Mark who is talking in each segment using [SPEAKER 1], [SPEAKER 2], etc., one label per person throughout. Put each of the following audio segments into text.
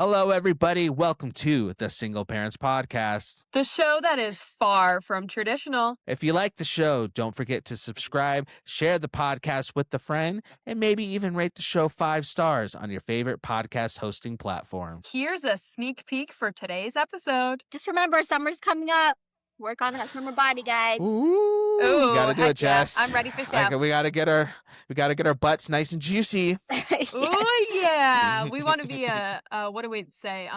[SPEAKER 1] Hello, everybody. Welcome to the Single Parents Podcast.
[SPEAKER 2] The show that is far from traditional.
[SPEAKER 1] If you like the show, don't forget to subscribe, share the podcast with a friend, and maybe even rate the show 5 stars on your favorite podcast hosting platform.
[SPEAKER 2] Here's a sneak peek for today's episode.
[SPEAKER 3] Just remember, summer's coming up. Work on that summer body, guys.
[SPEAKER 1] Ooh, we gotta do it, Jess.
[SPEAKER 2] Yeah. I'm ready for show.
[SPEAKER 1] We gotta get our butts nice and juicy.
[SPEAKER 2] Oh yeah, we want to be what do we say?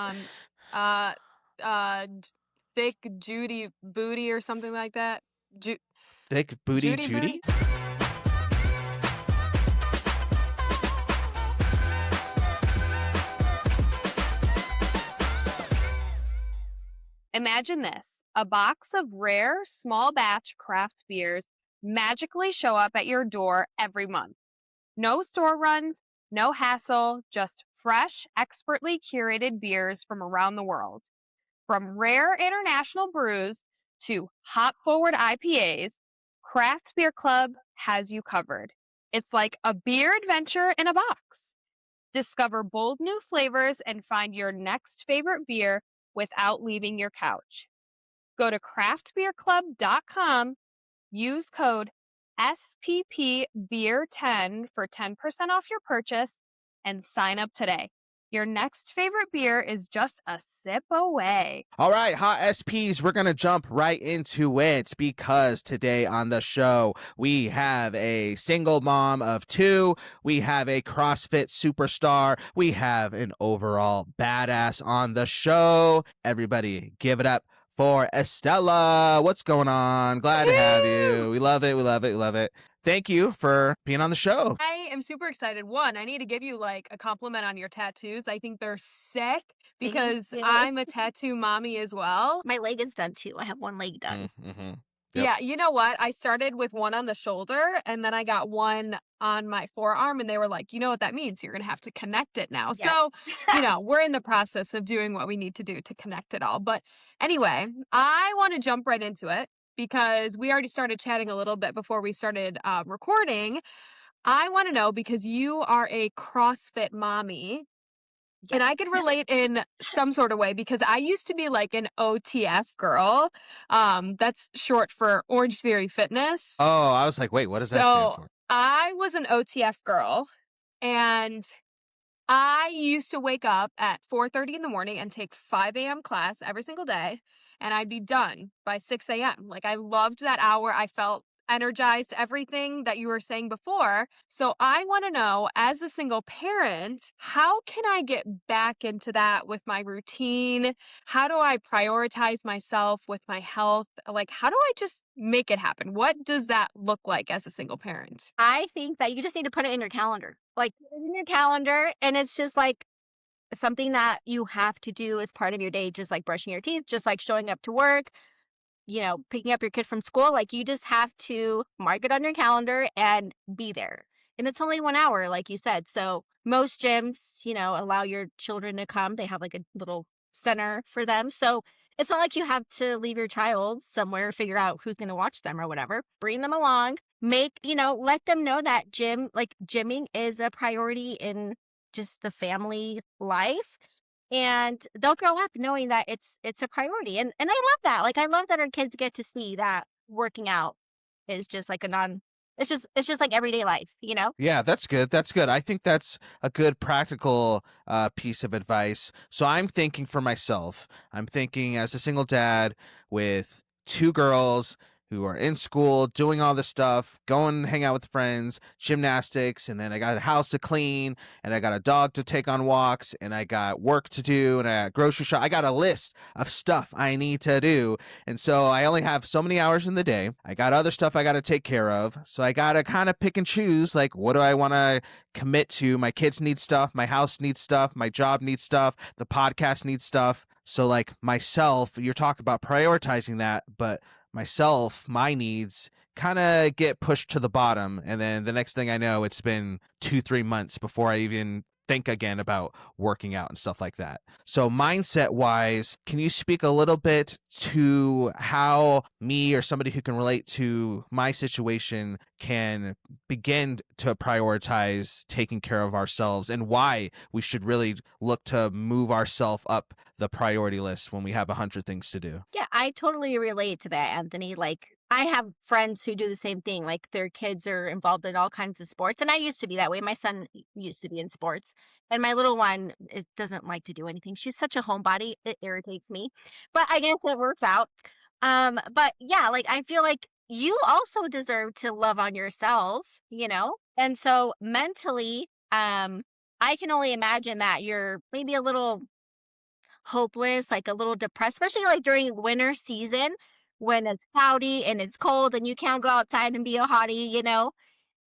[SPEAKER 2] Thick Judy booty or something like that.
[SPEAKER 1] Thick booty Judy?
[SPEAKER 3] Imagine this. A box of rare, small batch craft beers magically show up at your door every month. No store runs, no hassle, just fresh, expertly curated beers from around the world. From rare international brews to hop-forward IPAs, Craft Beer Club has you covered. It's like a beer adventure in a box. Discover bold new flavors and find your next favorite beer without leaving your couch. Go to craftbeerclub.com, use code SPPBeer10 for 10% off your purchase, and sign up today. Your next favorite beer is just a sip away.
[SPEAKER 1] All right, hot SPs, we're going to jump right into it because today on the show, we have a single mom of 2. We have a CrossFit superstar. We have an overall badass on the show. Everybody give it up for Estela. What's going on? Glad to have you. We love it. We love it. We love it. Thank you for being on the show.
[SPEAKER 2] I am super excited. One, I need to give you like a compliment on your tattoos. I think they're sick because I'm a tattoo mommy as well.
[SPEAKER 3] My leg is done too. I have one leg done.
[SPEAKER 1] Mm-hmm.
[SPEAKER 2] Yep. Yeah, you know what? I started with one on the shoulder and then I got one on my forearm and they were like, you know what that means? You're going to have to connect it now. Yep. So, we're in the process of doing what we need to do to connect it all. But anyway, I want to jump right into it because we already started chatting a little bit before we started recording. I want to know because you are a CrossFit mommy. Yes. And I could relate in some sort of way because I used to be like an OTF girl. That's short for Orange Theory Fitness.
[SPEAKER 1] Oh, I was like, wait, what does that stand for?
[SPEAKER 2] I was an OTF girl and I used to wake up at 4:30 in the morning and take 5 a.m. class every single day. And I'd be done by 6 a.m. Like I loved that hour. I felt energized, everything that you were saying before. So I want to know, as a single parent, how can I get back into that with my routine? How do I prioritize myself with my health? Like, how do I just make it happen? What does that look like as a single parent?
[SPEAKER 3] I think that you just need to put it in your calendar. Like, put it in your calendar, and it's just like something that you have to do as part of your day, just like brushing your teeth, just like showing up to work, picking up your kid from school. Like, you just have to mark it on your calendar and be there. And it's only 1 hour, like you said. So most gyms, allow your children to come. They have like a little center for them. So it's not like you have to leave your child somewhere, figure out who's going to watch them or whatever. Bring them along. Let them know that gymming is a priority in just the family life. And they'll grow up knowing that it's a priority. And I love that. Like, I love that our kids get to see that working out is just like it's just like everyday life,
[SPEAKER 1] Yeah, that's good. That's good. I think that's a good practical piece of advice. So I'm thinking for myself, I'm thinking as a single dad with 2 girls who are in school, doing all this stuff, going hang out with friends, gymnastics, and then I got a house to clean, and I got a dog to take on walks, and I got work to do, and I got grocery shop. I got a list of stuff I need to do, and so I only have so many hours in the day. I got other stuff I got to take care of, so I got to kind of pick and choose, like, what do I want to commit to? My kids need stuff, my house needs stuff, my job needs stuff, the podcast needs stuff. So, like, myself, you're talking about prioritizing that, but myself, my needs kind of get pushed to the bottom. And then the next thing I know, it's been 2-3 months before I even think again about working out and stuff like that. So mindset wise, can you speak a little bit to how me or somebody who can relate to my situation can begin to prioritize taking care of ourselves and why we should really look to move ourselves up the priority list when we have 100 things to do?
[SPEAKER 3] Yeah, I totally relate to that, Anthony. Like, I have friends who do the same thing. Like, their kids are involved in all kinds of sports. And I used to be that way. My son used to be in sports. And my little one doesn't like to do anything. She's such a homebody. It irritates me. But I guess it works out. But yeah, like, I feel like you also deserve to love on yourself, you know? And so mentally, I can only imagine that you're maybe a little hopeless, like a little depressed, especially like during winter season when it's cloudy and it's cold and you can't go outside and be a hottie, you know?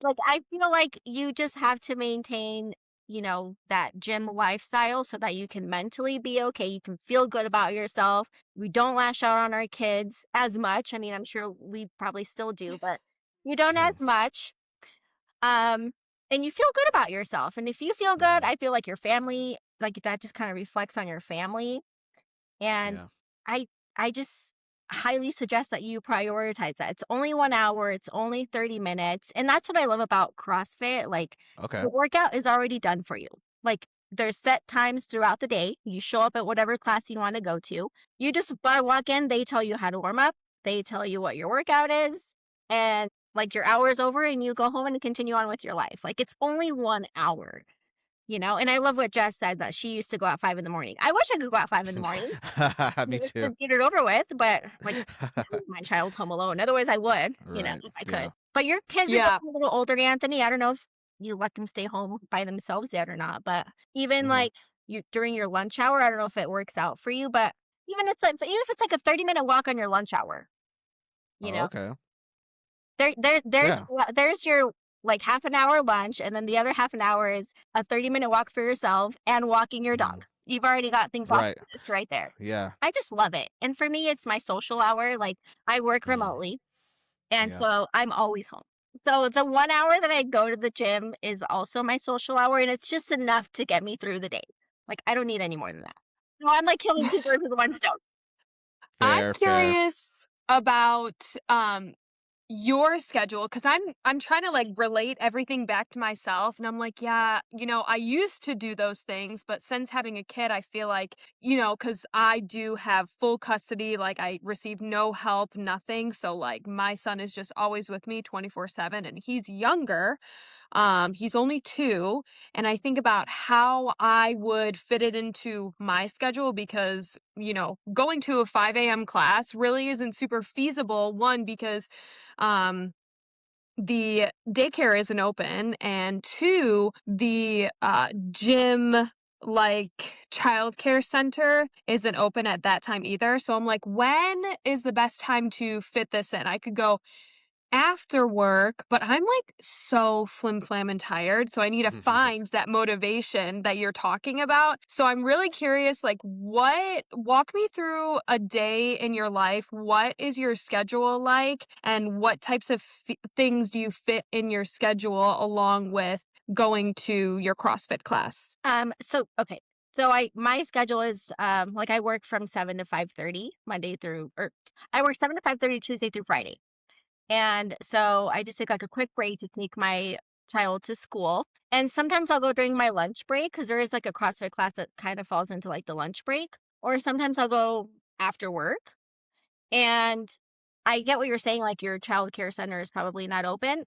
[SPEAKER 3] Like, I feel like you just have to maintain, that gym lifestyle so that you can mentally be okay. You can feel good about yourself. We don't lash out on our kids as much. I mean, I'm sure we probably still do, but you don't
[SPEAKER 1] Mm-hmm.
[SPEAKER 3] as much. Um, and you feel good about yourself. And if you feel good,
[SPEAKER 1] Mm-hmm.
[SPEAKER 3] I feel like your family, like that just kind of reflects on your family. And
[SPEAKER 1] Yeah.
[SPEAKER 3] I I just highly suggest that you prioritize that. It's only 1 hour, it's only 30 minutes, and that's what I love about CrossFit. Like,
[SPEAKER 1] Okay.
[SPEAKER 3] the workout is already done for you. Like, there's set times throughout the day. You show up at whatever class you want to go to. You just walk in, they tell you how to warm up, they tell you what your workout is, and like your hour's over and you go home and continue on with your life. Like, it's only 1 hour. And I love what Jess said that she used to go at 5 in the morning. I wish I could go at 5 in the morning.
[SPEAKER 1] Me
[SPEAKER 3] Just
[SPEAKER 1] too.
[SPEAKER 3] to get it over with, but, like, leave my child home alone. Otherwise, I would,
[SPEAKER 1] Right.
[SPEAKER 3] if I could.
[SPEAKER 1] Yeah.
[SPEAKER 3] But your kids are
[SPEAKER 2] Yeah.
[SPEAKER 3] getting a little older, Anthony. I don't know if you let them stay home by themselves yet or not, but even,
[SPEAKER 1] Mm-hmm.
[SPEAKER 3] like, you during your lunch hour, I don't know if it works out for you, but even if it's, like, a 30-minute walk on your lunch hour, you
[SPEAKER 1] Oh,
[SPEAKER 3] know?
[SPEAKER 1] okay.
[SPEAKER 3] There's
[SPEAKER 1] Yeah.
[SPEAKER 3] there's your, like, half an hour lunch, and then the other half an hour is a 30-minute walk for yourself and walking your
[SPEAKER 1] Mm-hmm.
[SPEAKER 3] dog. You've already got things off
[SPEAKER 1] Right.
[SPEAKER 3] your list right there.
[SPEAKER 1] Yeah.
[SPEAKER 3] I just love it. And for me, it's my social hour. Like, I work
[SPEAKER 1] Mm.
[SPEAKER 3] remotely, and
[SPEAKER 1] Yeah.
[SPEAKER 3] so I'm always home. So the 1 hour that I go to the gym is also my social hour, and it's just enough to get me through the day. Like, I don't need any more than that. So I'm like killing two birds with one stone.
[SPEAKER 2] I'm
[SPEAKER 1] Fair, fair.
[SPEAKER 2] curious about your schedule because I'm trying to like relate everything back to myself and I'm like, yeah, I used to do those things, but since having a kid, I feel like, because I do have full custody, like I receive no help, nothing. So like my son is just always with me 24/7 and he's younger. He's only 2, and I think about how I would fit it into my schedule because, going to a 5 a.m. class really isn't super feasible. One, because um, the daycare isn't open, and two, the gym like childcare center isn't open at that time either. So I'm like, when is the best time to fit this in? I could go after work, but I'm like so flim flam and tired. So I need to find that motivation that you're talking about. So I'm really curious, like, walk me through a day in your life. What is your schedule like? And what types of things do you fit in your schedule along with going to your CrossFit class?
[SPEAKER 3] So okay. So my schedule is like I work from 7 to 5:30 Monday through or I work 7 to 5:30 Tuesday through Friday. And so I just take like a quick break to take my child to school. And sometimes I'll go during my lunch break because there is like a CrossFit class that kind of falls into like the lunch break. Or sometimes I'll go after work. And I get what you're saying, like your child care center is probably not open.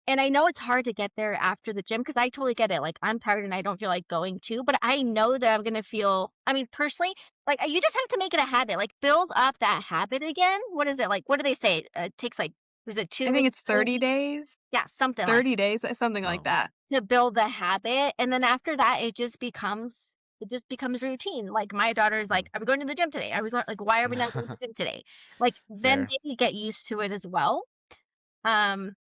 [SPEAKER 3] And I know it's hard to get there after the gym because I totally get it. Like, I'm tired and I don't feel like going to, but I know that I'm gonna feel I mean, personally, like, you just have to make it a habit, like, build up that habit again. What is it, like, what do they say? It takes, like is it 2
[SPEAKER 2] I think
[SPEAKER 3] weeks,
[SPEAKER 2] it's
[SPEAKER 3] 3
[SPEAKER 2] 30
[SPEAKER 3] weeks?
[SPEAKER 2] days.
[SPEAKER 3] Yeah, something like
[SPEAKER 2] 30 days, something like
[SPEAKER 1] Oh.
[SPEAKER 2] that.
[SPEAKER 3] to build the habit, and then after that, it just becomes routine. Like, my daughter's
[SPEAKER 1] Mm.
[SPEAKER 3] like, "Are we going to the gym today? Are we going like, why are we not going to the gym today?" Like, then
[SPEAKER 1] Fair.
[SPEAKER 3] they get used to it as well.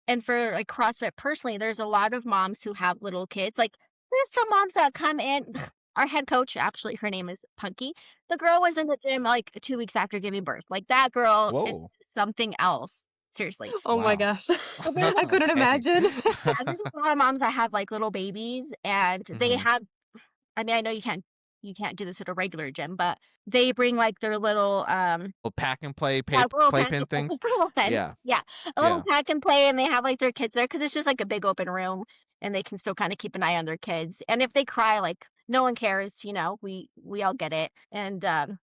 [SPEAKER 3] And for like CrossFit personally, there's a lot of moms who have little kids. Like, there's some moms that come in. Our head coach, actually, her name is Punky. The girl was in the gym like 2 weeks after giving birth. Like, that girl is
[SPEAKER 1] Whoa.
[SPEAKER 3] something else. Seriously.
[SPEAKER 2] Oh my
[SPEAKER 1] Wow.
[SPEAKER 2] gosh.
[SPEAKER 3] But
[SPEAKER 2] I couldn't
[SPEAKER 1] Dang.
[SPEAKER 2] imagine.
[SPEAKER 3] yeah, there's a lot of moms that have, like, little babies, and they
[SPEAKER 1] Hmm.
[SPEAKER 3] have I mean, I know you can't do this at a regular gym, but they bring, like, their little,
[SPEAKER 1] Little pack and play
[SPEAKER 3] yeah, little pack
[SPEAKER 1] playpen things.
[SPEAKER 3] little pen.
[SPEAKER 1] Yeah.
[SPEAKER 3] Yeah, a little
[SPEAKER 1] Yeah.
[SPEAKER 3] pack and play, and they have, like, their kids there because it's just, like, a big open room, and they can still kinda keep an eye on their kids, and if they cry, like, no one cares, we all get it, and,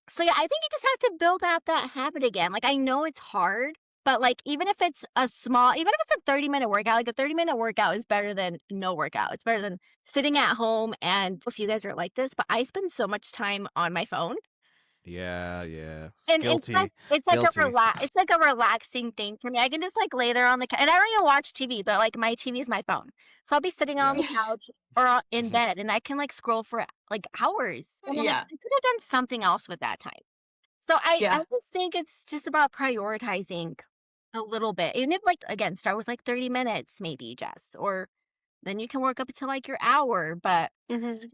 [SPEAKER 3] so, yeah, I think you just have to build out that habit again, like, I know it's hard, but, like, even if it's even if it's a 30-minute workout, like, a 30-minute workout is better than no workout. It's better than sitting at home, and if you guys are like this, but I spend so much time on my phone,
[SPEAKER 1] Yeah. Yeah.
[SPEAKER 3] and
[SPEAKER 1] Guilty. Guilty.
[SPEAKER 3] it's like a relaxing thing for me. I can just, like, lay there on the and I don't even watch TV, but, like, my TV is my phone. So I'll be sitting on
[SPEAKER 1] Yeah.
[SPEAKER 3] the couch or in
[SPEAKER 1] Hmm.
[SPEAKER 3] bed, and I can, like, scroll for, like, hours, and I'm like,
[SPEAKER 2] Yeah.
[SPEAKER 3] "I could have done something else with that time." So I
[SPEAKER 2] Yeah.
[SPEAKER 3] just think it's just about prioritizing a little bit. Even if, like, again, start with, like, 30 minutes maybe just, or then you can work up to, like, your hour, but
[SPEAKER 2] Mhm.
[SPEAKER 3] you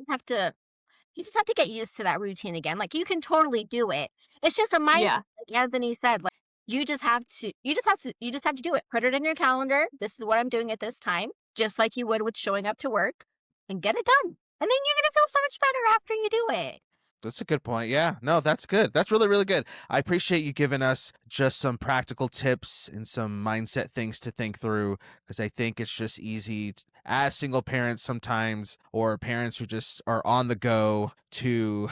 [SPEAKER 3] just have to get used to that routine again. Like, you can totally do it. It's just a mindset,
[SPEAKER 2] Yeah.
[SPEAKER 3] like Anthony said, like, you just have to do it. Put it in your calendar. This is what I'm doing at this time, just like you would with showing up to work, and get it done. And then you're gonna feel so much better after you do it.
[SPEAKER 1] That's a good point. Yeah. No, that's good. That's really, really good. I appreciate you giving us just some practical tips and some mindset things to think through because I think it's just easy as single parents sometimes or parents who just are on the go to,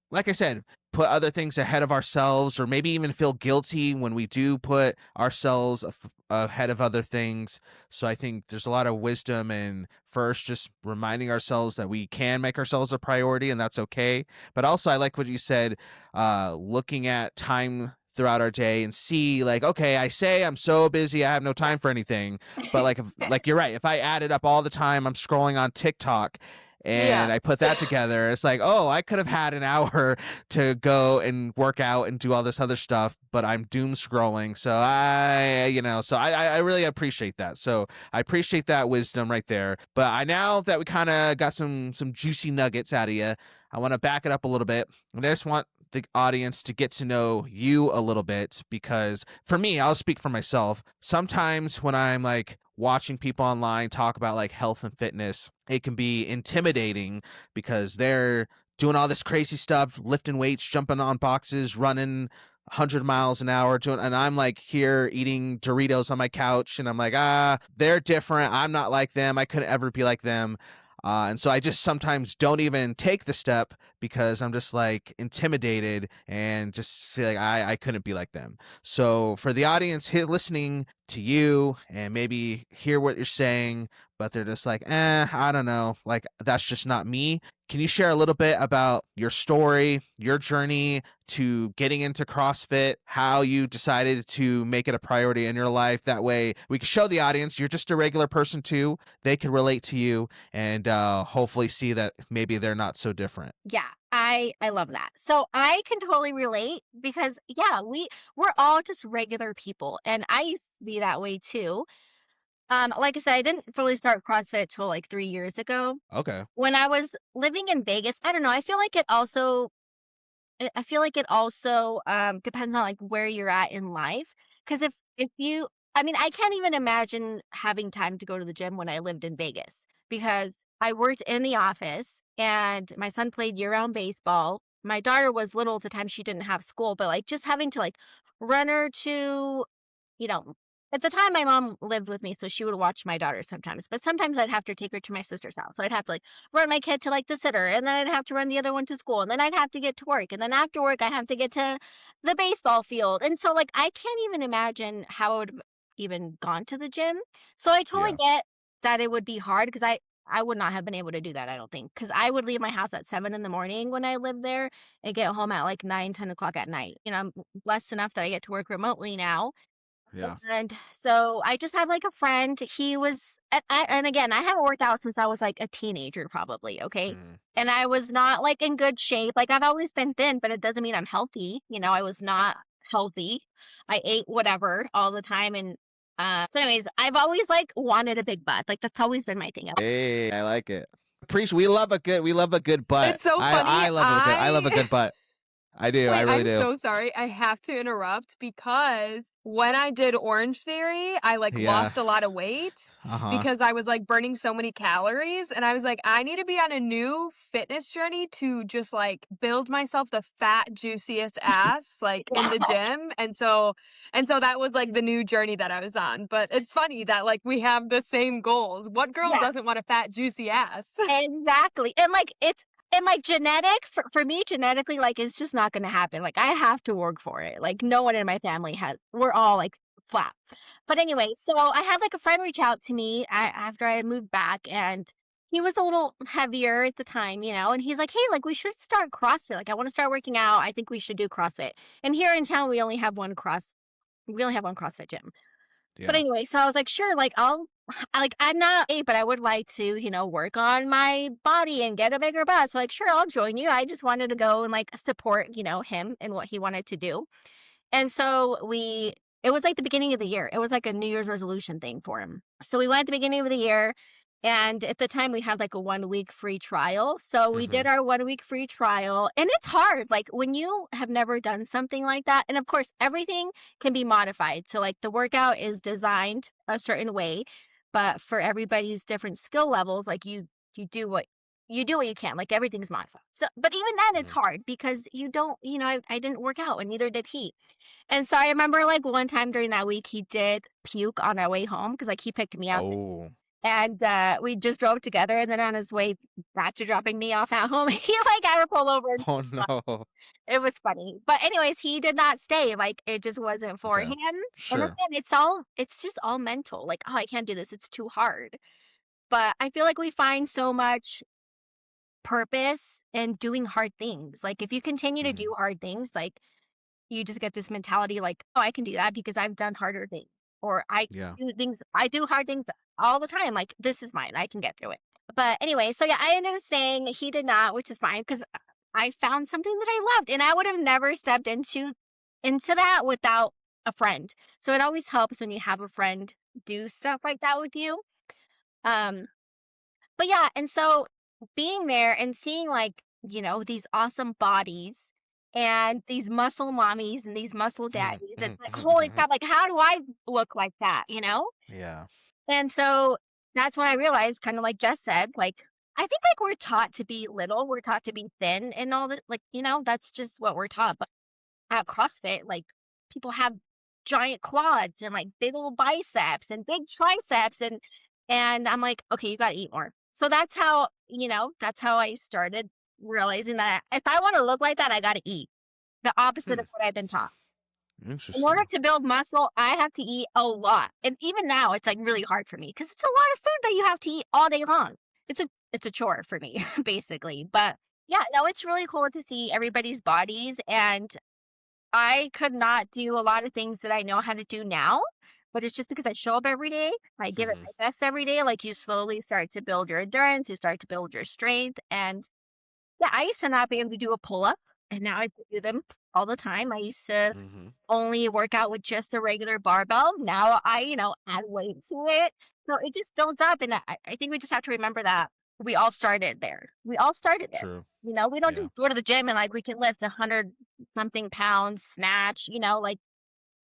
[SPEAKER 1] like I said, put other things ahead of ourselves, or maybe even feel guilty when we do put ourselves ahead of other things. So I think there's a lot of wisdom in first just reminding ourselves that we can make ourselves a priority and that's okay. But also, I like what you said, looking at time throughout our day and see like, okay, I say I'm so busy, I have no time for anything. But like, like you're right. If I added up all the time I'm scrolling on TikTok and
[SPEAKER 2] Yeah.
[SPEAKER 1] I put that together, it's like, oh, I could have had an hour to go and work out and do all this other stuff, but I'm doom scrolling. So I really appreciate that. So I appreciate that wisdom right there. But now that we kind of got some juicy nuggets out of you, I want to back it up a little bit. And I just want the audience to get to know you a little bit because for me, I'll speak for myself. Sometimes when I'm like watching people online talk about like health and fitness, it can be intimidating because they're doing all this crazy stuff, lifting weights, jumping on boxes, running 100 miles an hour, and I'm like here eating Doritos on my couch, and I'm like, they're different. I'm not like them. I couldn't ever be like them. And so I just sometimes don't even take the step because I'm just like intimidated and just say like I couldn't be like them. So for the audience here listening to you and maybe hear what you're saying, but they're just like, I don't know, like that's just not me. Can you share a little bit about your story, your journey to getting into CrossFit, how you decided to make it a priority in your life? That way we can show the audience you're just a regular person too. They can relate to you and hopefully see that maybe they're not so different.
[SPEAKER 3] Yeah, I love that. So I can totally relate because yeah, we're all just regular people, and I used to be that way too. Like I said, I didn't fully start CrossFit till like 3 years ago.
[SPEAKER 1] Okay.
[SPEAKER 3] When I was living in Vegas, I don't know. I feel like it also depends on like where you're at in life. Because if you, I mean, I can't even imagine having time to go to the gym when I lived in Vegas because I worked in the office and my son played year-round baseball. My daughter was little at the time; she didn't have school, but like just having to like run her to you know, at the time my mom lived with me, so she would watch my daughter sometimes. But sometimes I'd have to take her to my sister's house. So I'd have to like run my kid to like the sitter, and then I'd have to run the other one to school, and then I'd have to get to work, and then after work I have to get to the baseball field. And so like I can't even imagine how I would have even gone to the gym. So I totally
[SPEAKER 1] Yeah.
[SPEAKER 3] get that it would be hard because I would not have been able to do that, I don't think. Because I would leave my house at 7 in the morning when I lived there and get home at like 9, 10 o'clock at night. I'm blessed enough that I get to work remotely now,
[SPEAKER 1] Yeah.
[SPEAKER 3] and so I just had like a friend. He was, and again, I haven't worked out since I was like a teenager, probably. Okay.
[SPEAKER 1] Mm.
[SPEAKER 3] And I was not like in good shape. Like I've always been thin, but it doesn't mean I'm healthy. I was not healthy. I ate whatever all the time. And so, anyways, I've always like wanted a big butt. Like that's always been my thing.
[SPEAKER 1] Hey, I like it. We love a good butt.
[SPEAKER 2] It's so funny.
[SPEAKER 1] I love a good butt. I do. I
[SPEAKER 2] Wait,
[SPEAKER 1] really
[SPEAKER 2] I'm
[SPEAKER 1] do.
[SPEAKER 2] so sorry. I have to interrupt because when I did Orange Theory, I like
[SPEAKER 1] Yeah.
[SPEAKER 2] lost a lot of weight
[SPEAKER 1] Uh-huh.
[SPEAKER 2] because I was like burning so many calories and I was like I need to be on a new fitness journey to just like build myself the fat juiciest ass like in the gym. And so that was like the new journey that I was on. But it's funny that like we have the same goals. What girl
[SPEAKER 3] Yeah,
[SPEAKER 2] doesn't want a fat juicy ass?
[SPEAKER 3] exactly. And like genetic for me genetically, like it's just not gonna happen. Like I have to work for it. Like no one in my family has. We're all like flat. But anyway, so I had like a friend reach out to me after I had moved back, and he was a little heavier at the time, and he's like, "Hey, like we should start CrossFit. Like I want to start working out. I think we should do CrossFit." And here in town, we only have one CrossFit gym. But
[SPEAKER 1] Yeah.
[SPEAKER 3] anyway, so I was like, "Sure, like I'm not a, but I would like to, work on my body and get a bigger butt." So like, "Sure, I'll join you." I just wanted to go and like support, him and what he wanted to do. And so it was like the beginning of the year. It was like a New Year's resolution thing for him. So we went at the beginning of the year. And at the time we had like a 1 week free trial. So we
[SPEAKER 1] Mm-hmm.
[SPEAKER 3] did our 1 week free trial. And it's hard. Like when you have never done something like that. And of course, everything can be modified. So like the workout is designed a certain way, but for everybody's different skill levels, like you do what you can. Like everything's modified. So but even then it's
[SPEAKER 1] Mm-hmm.
[SPEAKER 3] hard because you don't, I didn't work out and neither did he. And so I remember like one time during that week, he did puke on our way home because like he picked me up
[SPEAKER 1] Oh.
[SPEAKER 3] and we just drove together. And then on his way back to dropping me off at home, he like had to pull over.
[SPEAKER 1] Oh no.
[SPEAKER 3] It was funny. But anyways, he did not stay. Like it just wasn't for
[SPEAKER 1] Okay.
[SPEAKER 3] him. And
[SPEAKER 1] Sure.
[SPEAKER 3] again, it's just all mental. Like, oh, I can't do this. It's too hard. But I feel like we find so much purpose in doing hard things. Like if you continue to
[SPEAKER 1] Mm-hmm.
[SPEAKER 3] do hard things, like you just get this mentality like, "Oh, I can do that because I've done harder things." Or
[SPEAKER 1] Yeah.
[SPEAKER 3] I do hard things all the time. Like, this is mine. I can get through it. But anyway, so yeah, I ended up staying. He did not, which is fine because I found something that I loved and I would have never stepped into that without a friend. So it always helps when you have a friend do stuff like that with you. Um, but yeah, and so being there and seeing like, these awesome bodies and these muscle mommies and these muscle daddies, it's like, holy crap, like how do I look like that?
[SPEAKER 1] Yeah.
[SPEAKER 3] And so that's when I realized, kind of like Jess said, like, I think like we're taught to be little, we're taught to be thin and all that, like, that's just what we're taught. But at CrossFit, like people have giant quads and like big old biceps and big triceps and I'm like, okay, you gotta eat more. So that's how I started realizing that if I want to look like that, I gotta eat. The opposite
[SPEAKER 1] Hmm.
[SPEAKER 3] of what I've been taught. In order
[SPEAKER 1] Interesting.
[SPEAKER 3] to build muscle, I have to eat a lot. And even now it's like really hard for me because it's a lot of food that you have to eat all day long. It's a chore for me, basically. But yeah, no, it's really cool to see everybody's bodies and I could not do a lot of things that I know how to do now, but it's just because I show up every day. I give it
[SPEAKER 1] Mm-hmm.
[SPEAKER 3] my best every day. Like you slowly start to build your endurance, you start to build your strength. And yeah, I used to not be able to do a pull up, and now I do them all the time. I used to
[SPEAKER 1] Mm-hmm.
[SPEAKER 3] only work out with just a regular barbell. Now I, add weight to it. So it just builds up. And I think we just have to remember that we all started there. We all started there.
[SPEAKER 1] True.
[SPEAKER 3] We don't
[SPEAKER 1] Yeah.
[SPEAKER 3] just go to the gym and like we can lift 100 something pounds, snatch, like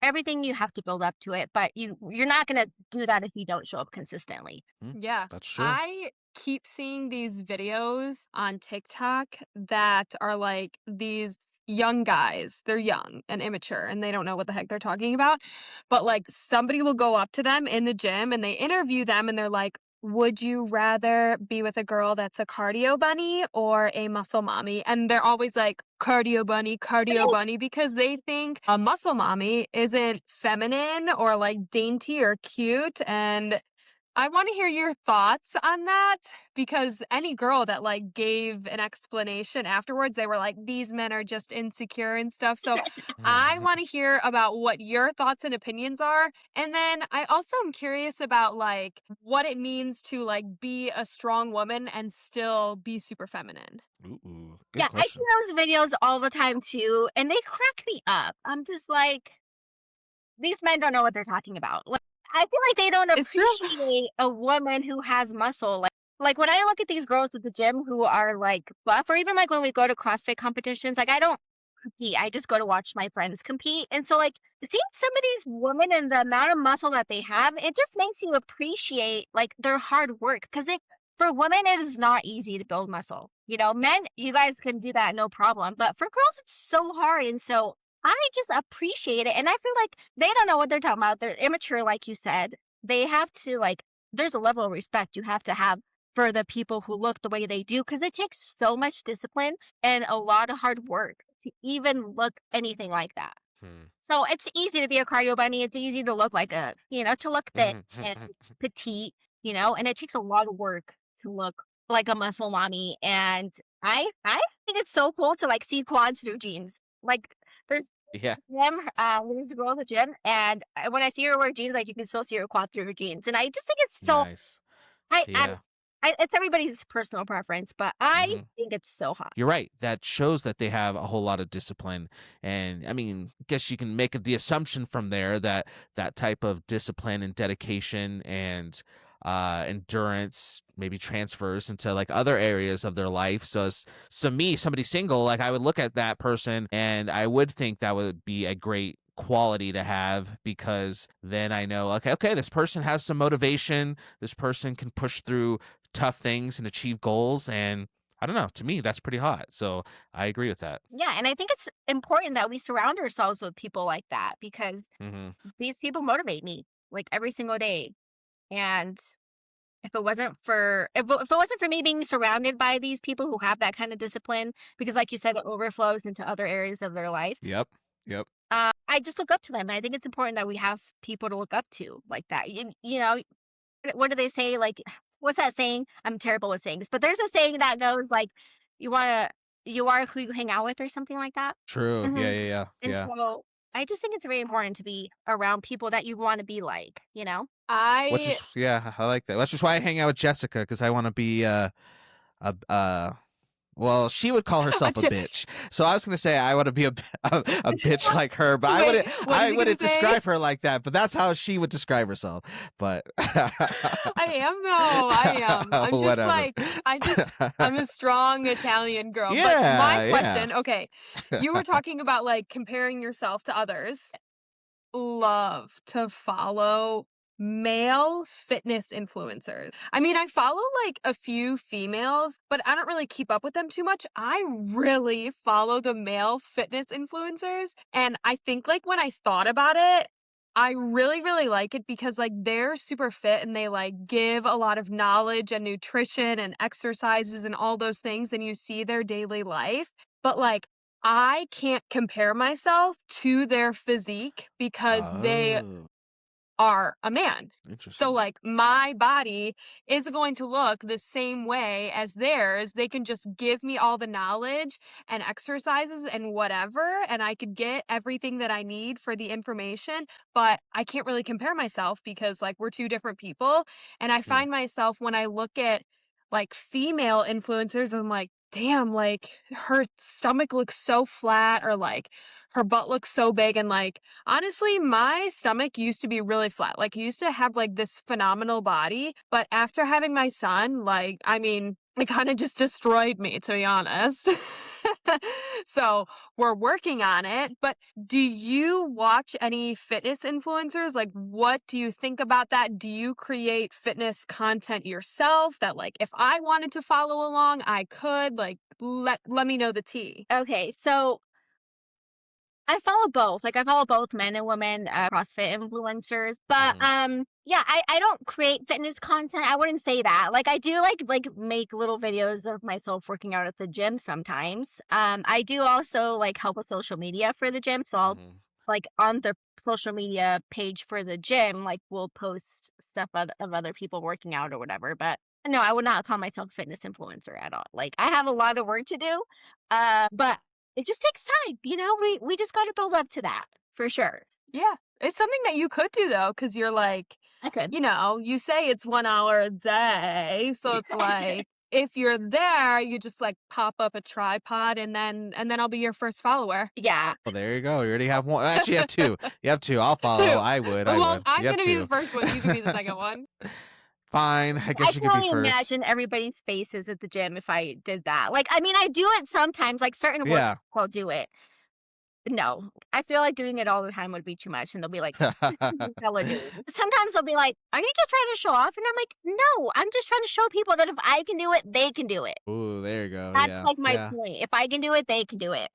[SPEAKER 3] everything you have to build up to it. But you're not gonna do that if you don't show up consistently.
[SPEAKER 1] Mm.
[SPEAKER 2] Yeah.
[SPEAKER 1] That's true.
[SPEAKER 2] I keep seeing these videos on TikTok that are like these young guys. They're young and immature and they don't know what the heck they're talking about. But like somebody will go up to them in the gym and they interview them and they're like, would you rather be with a girl that's a cardio bunny or a muscle mommy? And they're always like, cardio bunny, because they think a muscle mommy isn't feminine or like dainty or cute. And I want to hear your thoughts on that because any girl that like gave an explanation afterwards, they were like, these men are just insecure and stuff. So I want to hear about what your thoughts and opinions are. And then I also am curious about like what it means to like be a strong woman and still be super feminine.
[SPEAKER 1] Ooh, good
[SPEAKER 3] Yeah, I see
[SPEAKER 1] question.
[SPEAKER 3] those videos all the time too, and they crack me up. I'm just like, these men don't know what they're talking about. Like, I feel like they don't
[SPEAKER 2] It's true.
[SPEAKER 3] appreciate a woman who has muscle. Like when I look at these girls at the gym who are like buff, or even like when we go to CrossFit competitions, like I don't. compete. I just go to watch my friends compete. And so, like, seeing some of these women and the amount of muscle that they have, it just makes you appreciate like their hard work. Because it for women, it is not easy to build muscle. You know, men, you guys can do that no problem. But for girls, it's so hard. And so I just appreciate it. And I feel like they don't know what they're talking about. They're immature, like you said. They have to like there's a level of respect you have to have for the people who look the way they do because it takes so much discipline and a lot of hard work to even look anything like that.
[SPEAKER 1] Hmm.
[SPEAKER 3] So it's easy to be a cardio bunny. It's easy to look like a, to look thin and petite, and it takes a lot of work to look like a muscle mommy. And I think it's so cool to like see quads through jeans. Like there's
[SPEAKER 1] Yeah.
[SPEAKER 3] gym, there's a girl at the gym, and when I see her wear jeans, like you can still see her quad through her jeans, and I just think it's so
[SPEAKER 1] Nice.
[SPEAKER 3] I
[SPEAKER 1] Yeah.
[SPEAKER 3] it's everybody's personal preference, but I
[SPEAKER 1] Hmm.
[SPEAKER 3] think it's so hot.
[SPEAKER 1] You're right. That shows that they have a whole lot of discipline. And I mean, guess you can make the assumption from there that that type of discipline and dedication and endurance maybe transfers into like other areas of their life. So me, somebody single, like I would look at that person and I would think that would be a great quality to have because then I know, okay, this person has some motivation. This person can push through tough things and achieve goals. And I don't know. To me, that's pretty hot. So I agree with that.
[SPEAKER 3] Yeah, and I think it's important that we surround ourselves with people like that because
[SPEAKER 1] Hmm.
[SPEAKER 3] these people motivate me like every single day. And if it wasn't for me being surrounded by these people who have that kind of discipline, because like you said, it overflows into other areas of their life.
[SPEAKER 1] Yep. Yep.
[SPEAKER 3] I just look up to them. And I think it's important that we have people to look up to like that. What do they say? Like, what's that saying? I'm terrible with sayings, but there's a saying that goes like, you wanna, you are who you hang out with, or something like that.
[SPEAKER 1] True. Yeah.
[SPEAKER 3] Hmm.
[SPEAKER 1] Yeah. Yeah.
[SPEAKER 3] And
[SPEAKER 1] Yeah.
[SPEAKER 3] so, I just think it's very important to be around people that you want to be like.
[SPEAKER 1] Which
[SPEAKER 2] I
[SPEAKER 1] is, yeah, I like that. That's just why I hang out with Jessica because I want to be a well, she would call herself a bitch. So I was going to say I want to be a bitch like her, but
[SPEAKER 2] Wait, what is
[SPEAKER 1] I
[SPEAKER 2] he gonna
[SPEAKER 1] wouldn't
[SPEAKER 2] say?
[SPEAKER 1] describe her like that. But that's how she would describe herself. But
[SPEAKER 2] I am though. I am. I'm just
[SPEAKER 1] whatever.
[SPEAKER 2] like I'm a strong Italian girl. But
[SPEAKER 1] Yeah,
[SPEAKER 2] my
[SPEAKER 1] yeah.
[SPEAKER 2] question, okay, you were talking about like comparing yourself to others. Love to follow male fitness influencers. I mean, I follow like a few females, but I don't really keep up with them too much. I really follow the male fitness influencers. And I think like when I thought about it, I really, really like it because like they're super fit and they like give a lot of knowledge and nutrition and exercises and all those things and you see their daily life. But like I can't compare myself to their physique because they
[SPEAKER 1] Oh,
[SPEAKER 2] are a man. So,
[SPEAKER 1] interesting.
[SPEAKER 2] like, my body is going to look the same way as theirs. They can just give me all the knowledge and exercises and whatever, and I could get everything that I need for the information. But I can't really compare myself because, like, we're two different people. And I
[SPEAKER 1] Yeah.
[SPEAKER 2] find myself when I look at like female influencers, I'm like, damn, like her stomach looks so flat, or like her butt looks so big. And like, honestly, my stomach used to be really flat. Like, I used to have like this phenomenal body, but after having my son, like, I mean, it kind of just destroyed me, to be honest. So we're working on it. But do you watch any fitness influencers? Like, what do you think about that? Do you create fitness content yourself that, like, if I wanted to follow along, I could? Like, let me know the tea.
[SPEAKER 3] Okay, so I follow both. Like I follow both men and women CrossFit influencers. But
[SPEAKER 1] Hmm.
[SPEAKER 3] yeah, I don't create fitness content. I wouldn't say that. Like I do like make little videos of myself working out at the gym sometimes. I do also like help with social media for the gym. So I'll
[SPEAKER 1] Hmm.
[SPEAKER 3] like on the social media page for the gym, like we'll post stuff of other people working out or whatever. But no, I would not call myself a fitness influencer at all. Like I have a lot of work to do. But it just takes time, we just gotta build up to that, for sure.
[SPEAKER 2] Yeah. It's something that you could do though, because you're like,
[SPEAKER 3] I could.
[SPEAKER 2] you say it's 1 hour a day. So it's like, if you're there, you just like pop up a tripod and then I'll be your first follower.
[SPEAKER 3] Yeah.
[SPEAKER 1] Well, there you go. You already have one. Actually, you have two. You have two. I'll follow.
[SPEAKER 2] Two.
[SPEAKER 1] I would. I
[SPEAKER 2] Well,
[SPEAKER 1] would.
[SPEAKER 2] I'm
[SPEAKER 1] You have
[SPEAKER 2] gonna be the
[SPEAKER 1] two.
[SPEAKER 2] first one. You can be the second one.
[SPEAKER 1] Fine. I
[SPEAKER 3] I
[SPEAKER 1] guess you
[SPEAKER 3] can
[SPEAKER 1] could be
[SPEAKER 3] only
[SPEAKER 1] first.
[SPEAKER 3] imagine everybody's faces at the gym if I did that. Like, I mean, I do it sometimes, like, certain work
[SPEAKER 1] Yeah.
[SPEAKER 3] I'll do it, No, I feel like doing it all the time would be too much, and they'll be like, fella do. Sometimes they'll be like, "Are you just trying to show off?" And I'm like, "No, I'm just trying to show people that if I can do it, they can do it."
[SPEAKER 1] Ooh, there you go.
[SPEAKER 3] That's
[SPEAKER 1] Yeah.
[SPEAKER 3] like my
[SPEAKER 1] Yeah.
[SPEAKER 3] point. If I can do it, they can do it.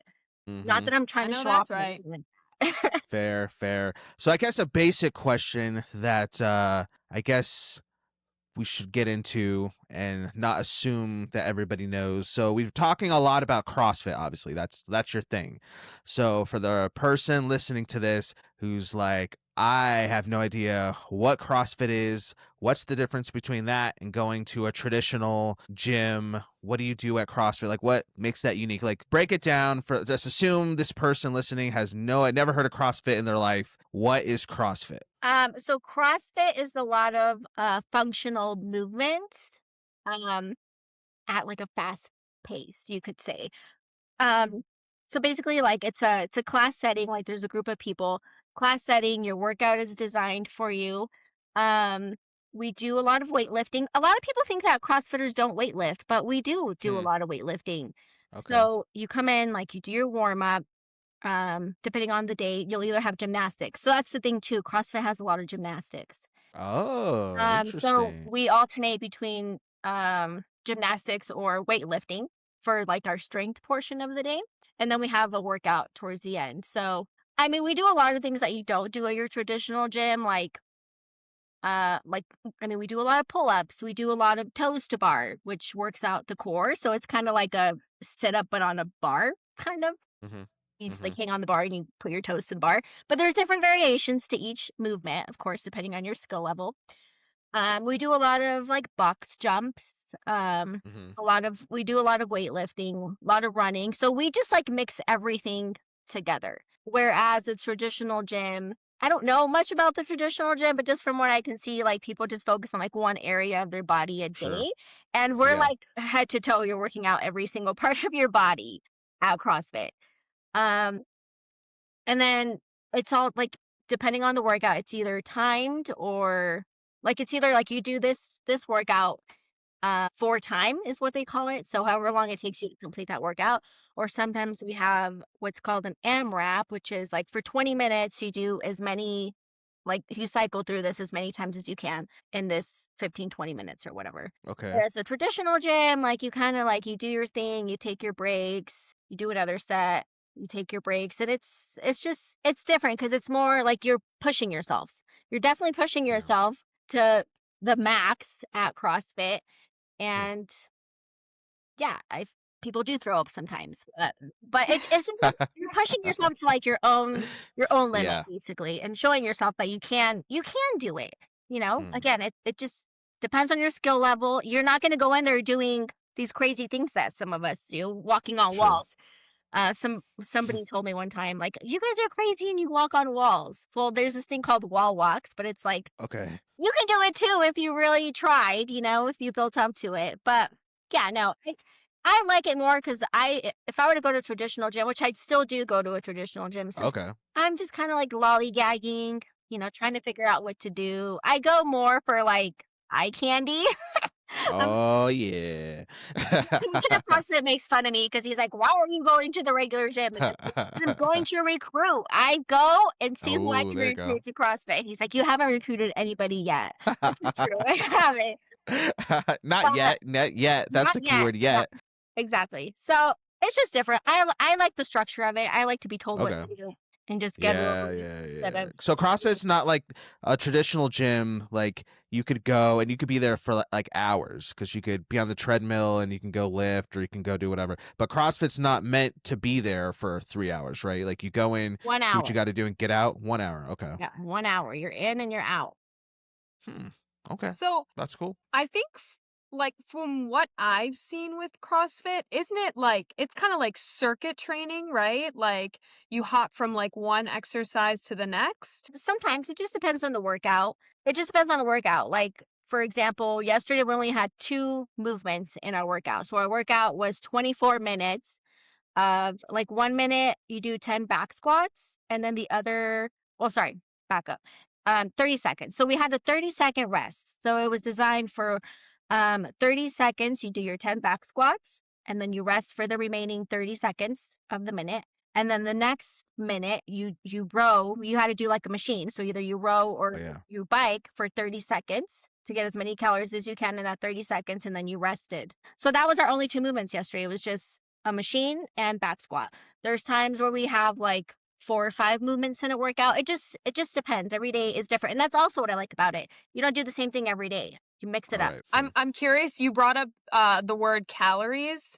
[SPEAKER 3] Not
[SPEAKER 1] Mm-hmm.
[SPEAKER 3] that I'm
[SPEAKER 2] I
[SPEAKER 3] trying to
[SPEAKER 2] know
[SPEAKER 3] show off
[SPEAKER 2] that's
[SPEAKER 3] my
[SPEAKER 2] right.
[SPEAKER 3] talent.
[SPEAKER 1] Fair, fair. So I guess a basic question that I guess we should get into and not assume that everybody knows. So we're talking a lot about CrossFit, obviously. That's your thing. So for the person listening to this who's like, I have no idea what CrossFit is, what's the difference between that and going to a traditional gym? What do you do at CrossFit? Like what makes that unique? Like break it down for just assume this person listening has never heard of CrossFit in their life. What is CrossFit?
[SPEAKER 3] So CrossFit is a lot of functional movements, um, at like a fast pace, you could say. Um, so basically, like it's a class setting. Like there's a group of people. Class setting. Your workout is designed for you. Um, we do a lot of weightlifting. A lot of people think that CrossFitters don't weightlift, but we do a
[SPEAKER 1] Hmm.
[SPEAKER 3] lot of weightlifting.
[SPEAKER 1] Okay.
[SPEAKER 3] So you come in, like you do your warm up. Depending on the day, you'll either have gymnastics. So that's the thing too. CrossFit has a lot of gymnastics.
[SPEAKER 1] Oh,
[SPEAKER 3] So
[SPEAKER 1] interesting.
[SPEAKER 3] we alternate between gymnastics or weightlifting for like our strength portion of the day. And then we have a workout towards the end. So I mean we do a lot of things that you don't do at your traditional gym, like I mean we do a lot of pull-ups, we do a lot of toes to bar, which works out the core. So it's kind of like a sit up but on a bar kind of.
[SPEAKER 1] Hmm.
[SPEAKER 3] You just
[SPEAKER 1] Hmm.
[SPEAKER 3] like hang on the bar and you put your toes to the bar. But there's different variations to each movement, of course, depending on your skill level. We do a lot of like box jumps.
[SPEAKER 1] Hmm.
[SPEAKER 3] We do a lot of weightlifting, a lot of running. So we just like mix everything together. Whereas the traditional gym, I don't know much about the traditional gym, but just from what I can see, like people just focus on like one area of their body a
[SPEAKER 1] Sure.
[SPEAKER 3] day. And we're
[SPEAKER 1] Yeah.
[SPEAKER 3] like head to toe, you're working out every single part of your body at CrossFit. Um, and then it's all like depending on the workout, it's either timed or like it's either like you do this workout for time is what they call it. So however long it takes you to complete that workout. Or sometimes we have what's called an AMRAP, which is like for 20 minutes you do as many like you cycle through this as many times as you can in this 15-20 minutes or whatever.
[SPEAKER 1] Okay.
[SPEAKER 3] Whereas a traditional gym, like you kind of like you do your thing, you take your breaks, you do another set, you take your breaks, and it's just it's different because it's more like you're pushing yourself. You're definitely pushing
[SPEAKER 1] Yeah.
[SPEAKER 3] yourself to the max at CrossFit,
[SPEAKER 1] Hmm.
[SPEAKER 3] and yeah, I people do throw up sometimes, but it's just like you're pushing yourself to like your own limit
[SPEAKER 1] Yeah.
[SPEAKER 3] basically, and showing yourself that you can do it. You know,
[SPEAKER 1] Hmm.
[SPEAKER 3] again, it just depends on your skill level. You're not going to go in there doing these crazy things that some of us do, walking on
[SPEAKER 1] True.
[SPEAKER 3] walls. Somebody told me one time, like, you guys are crazy and you walk on walls. Well, there's this thing called wall walks, but it's like
[SPEAKER 1] Okay.
[SPEAKER 3] you can do it too if you really tried, if you built up to it. But yeah, no, I like it more because if I were to go to a traditional gym, which I still do go to a traditional gym,
[SPEAKER 1] Okay.
[SPEAKER 3] I'm just kind of like lollygagging, trying to figure out what to do. I go more for like eye candy. I'm
[SPEAKER 1] Oh yeah.
[SPEAKER 3] Kid CrossFit makes fun of me because he's like, "Why are you going to the regular gym?" And it's like, "I'm going to recruit. I go and see who I
[SPEAKER 1] Oh,
[SPEAKER 3] can
[SPEAKER 1] there you go.
[SPEAKER 3] recruit to CrossFit." And he's like, "You haven't recruited anybody yet," which is true. I haven't,
[SPEAKER 1] Not
[SPEAKER 3] but
[SPEAKER 1] yet. Not yet. That's
[SPEAKER 3] not
[SPEAKER 1] the
[SPEAKER 3] yet.
[SPEAKER 1] keyword.
[SPEAKER 3] No,
[SPEAKER 1] Yet.
[SPEAKER 3] exactly. So it's just different. I like the structure of it. I like to be told what
[SPEAKER 1] Okay.
[SPEAKER 3] to do and just get over
[SPEAKER 1] Yeah,
[SPEAKER 3] it
[SPEAKER 1] yeah,
[SPEAKER 3] instead
[SPEAKER 1] yeah.
[SPEAKER 3] of.
[SPEAKER 1] So CrossFit's not like a traditional gym. Like you could go and you could be there for like hours because you could be on the treadmill and you can go lift or you can go do whatever. But CrossFit's not meant to be there for 3 hours, right? Like you go in,
[SPEAKER 3] one
[SPEAKER 1] do what you
[SPEAKER 3] hour.
[SPEAKER 1] got to do, and get out. 1 hour. Okay.
[SPEAKER 3] Yeah, 1 hour. You're in and you're out.
[SPEAKER 1] Hmm. Okay.
[SPEAKER 2] So
[SPEAKER 1] That's cool.
[SPEAKER 2] I think, like, from what I've seen with CrossFit, isn't it like it's kind of like circuit training, right? Like you hop from like one exercise to the next.
[SPEAKER 3] Sometimes it just depends on the workout. It just depends on the workout. Like, for example, yesterday we only had two movements in our workout. So our workout was 24 minutes of like 1 minute, you do 10 back squats, and then the other, well, sorry, back up. 30 seconds. So we had a 30-second rest. So it was designed for 30 seconds, you do your 10 back squats, and then you rest for the remaining 30 seconds of the minute. And then the next minute you row, you had to do like a machine. So either you row or
[SPEAKER 1] Oh, yeah.
[SPEAKER 3] you bike for 30 seconds to get as many calories as you can in that 30 seconds, and then you rested. So that was our only 2 movements yesterday. It was just a machine and back squat. There's times where we have like 4 or 5 movements in a workout. It just depends. Every day is different. And that's also what I like about it. You don't do the same thing every day. You mix it
[SPEAKER 1] All
[SPEAKER 3] up.
[SPEAKER 1] right.
[SPEAKER 2] I'm curious, you brought up the word calories.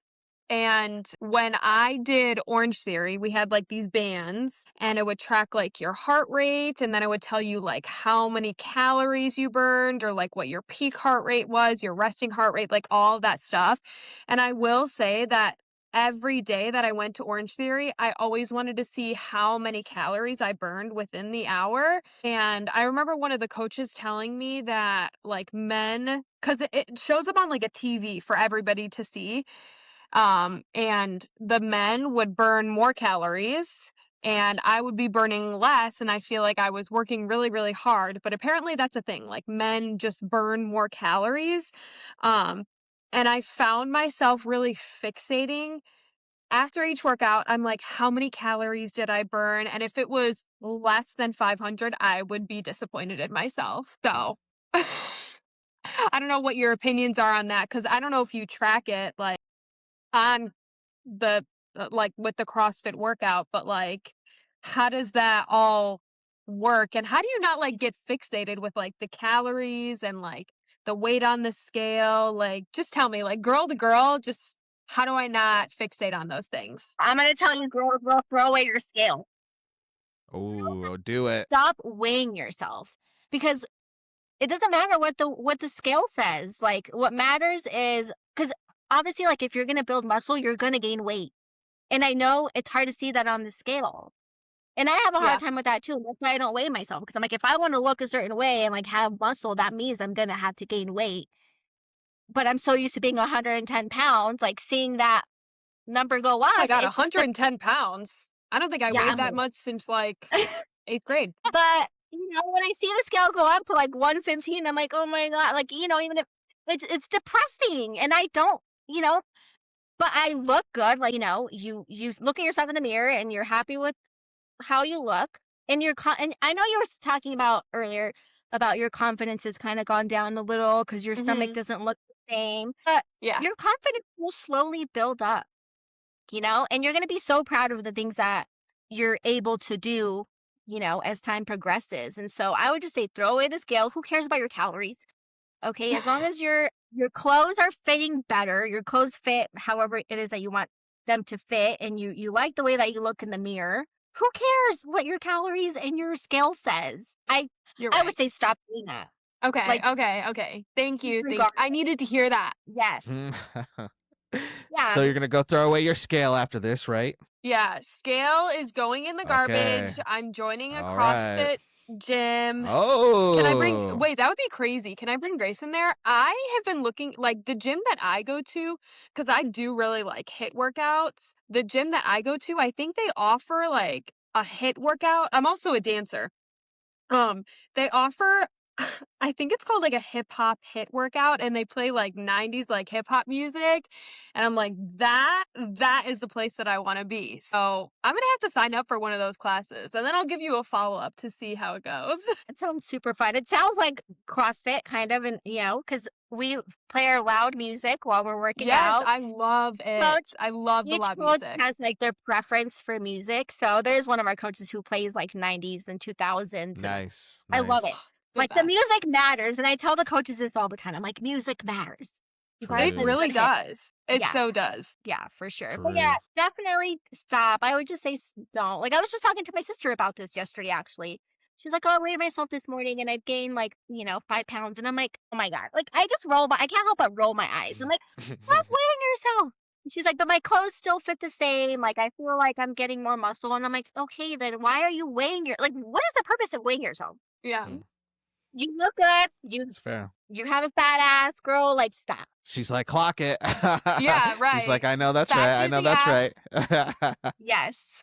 [SPEAKER 2] And when I did Orange Theory, we had like these bands and it would track like your heart rate, and then it would tell you like how many calories you burned or like what your peak heart rate was, your resting heart rate, like all of that stuff. And I will say that every day that I went to Orange Theory, I always wanted to see how many calories I burned within the hour. And I remember one of the coaches telling me that like men, because it shows up on like a TV for everybody to see, and the men would burn more calories and I would be burning less, and I feel like I was working really, really hard. But apparently that's a thing. Like men just burn more calories. Um, and I found myself really fixating after each workout. I'm like, how many calories did I burn? And if it was less than 500, I would be disappointed in myself. So I don't know what your opinions are on that, because I don't know if you track it like on the like with the CrossFit workout, but like how does that all work, and how do you not like get fixated with like the calories and like the weight on the scale? Like just tell me, like girl to girl, just how do I not fixate on those things?
[SPEAKER 3] I'm going to tell you, girl, throw away your scale.
[SPEAKER 1] Oh, do it.
[SPEAKER 3] Stop weighing yourself, because it doesn't matter what the scale says. Like what matters is, because obviously, like if you're going to build muscle, you're going to gain weight. And I know it's hard to see that on the scale. And I have a
[SPEAKER 2] Yeah.
[SPEAKER 3] hard time with that too. That's why I don't weigh myself, because I'm like, if I want to look a certain way and like have muscle, that means I'm going to have to gain weight. But I'm so used to being 110 pounds, like seeing that number go up.
[SPEAKER 2] I got
[SPEAKER 3] It's
[SPEAKER 2] 110 pounds. I don't think I
[SPEAKER 3] yeah,
[SPEAKER 2] weighed that much since like 8th grade.
[SPEAKER 3] but when I see the scale go up to like 115, I'm like, oh my God, like, even if it's depressing, and I don't, but I look good. Like, you look at yourself in the mirror and you're happy with how you look, and and I know you were talking about earlier about your confidence has kind of gone down a little because your stomach
[SPEAKER 2] Mhm.
[SPEAKER 3] doesn't look the same, but
[SPEAKER 2] Yeah.
[SPEAKER 3] your confidence will slowly build up, and you're going to be so proud of the things that you're able to do, as time progresses. And so I would just say throw away the scale. Who cares about your calories? Okay, as long as your clothes are fitting better, your clothes fit however it is that you want them to fit, and you like the way that you look in the mirror, who cares what your calories and your scale says?
[SPEAKER 2] You're
[SPEAKER 3] I
[SPEAKER 2] right.
[SPEAKER 3] would say stop doing that.
[SPEAKER 2] Okay,
[SPEAKER 3] Like
[SPEAKER 2] okay. Thank you.
[SPEAKER 3] disregard
[SPEAKER 2] I
[SPEAKER 3] it.
[SPEAKER 2] needed to hear that.
[SPEAKER 3] Yes. Yeah.
[SPEAKER 1] So you're gonna go throw away your scale after this, right?
[SPEAKER 2] Yeah, scale is going in the
[SPEAKER 1] Okay.
[SPEAKER 2] garbage. I'm joining a
[SPEAKER 1] All right.
[SPEAKER 2] CrossFit gym. Can I bring
[SPEAKER 1] Oh,
[SPEAKER 2] wait, that would be crazy. Can I bring Grace in there? I have been looking like the gym that I go to, because I do really like hit workouts. The gym that I go to, I think they offer like a hit workout. I'm also a dancer. They offer I think it's called like a hip hop hit workout, and they play like 90s like hip hop music, and I'm like that is the place that I want to be. So, I'm going to have to sign up for one of those classes, and then I'll give you a follow-up to see how it goes.
[SPEAKER 3] It sounds super fun. It sounds like CrossFit kind of, and because we play our loud music while we're working
[SPEAKER 2] Yes,
[SPEAKER 3] out.
[SPEAKER 2] I love it.
[SPEAKER 3] Coach,
[SPEAKER 2] I love the
[SPEAKER 3] each
[SPEAKER 2] loud
[SPEAKER 3] coach
[SPEAKER 2] music.
[SPEAKER 3] has like their preference for music. So there's one of our coaches who plays like 90s and 2000s. And
[SPEAKER 1] nice.
[SPEAKER 3] I love it.
[SPEAKER 2] The
[SPEAKER 3] Like the
[SPEAKER 2] best.
[SPEAKER 3] music matters. And I tell the coaches this all the time. I'm like, music matters. You gotta
[SPEAKER 2] It
[SPEAKER 1] True.
[SPEAKER 3] play
[SPEAKER 2] really
[SPEAKER 3] good hits.
[SPEAKER 2] does. It
[SPEAKER 3] Yeah.
[SPEAKER 2] so does.
[SPEAKER 3] Yeah, for sure. But yeah,
[SPEAKER 1] True.
[SPEAKER 3] definitely stop. I would just say don't. Like I was just talking to my sister about this yesterday, actually. She's like, oh, I weighed myself this morning and I've gained like, 5 pounds. And I'm like, oh my God. Like I can't help but roll my eyes. I'm like, stop weighing yourself. And she's like, but my clothes still fit the same. Like I feel like I'm getting more muscle. And I'm like, okay, then why are you weighing what is the purpose of weighing yourself?
[SPEAKER 2] Yeah.
[SPEAKER 3] You look good.
[SPEAKER 1] It's fair.
[SPEAKER 3] You have a fat ass, girl. Like stop.
[SPEAKER 1] She's like, clock it.
[SPEAKER 2] Yeah,
[SPEAKER 1] She's like,
[SPEAKER 2] right.
[SPEAKER 1] I know that's
[SPEAKER 2] Fat,
[SPEAKER 1] right. I know
[SPEAKER 2] juicy
[SPEAKER 1] that's right.
[SPEAKER 3] Yes.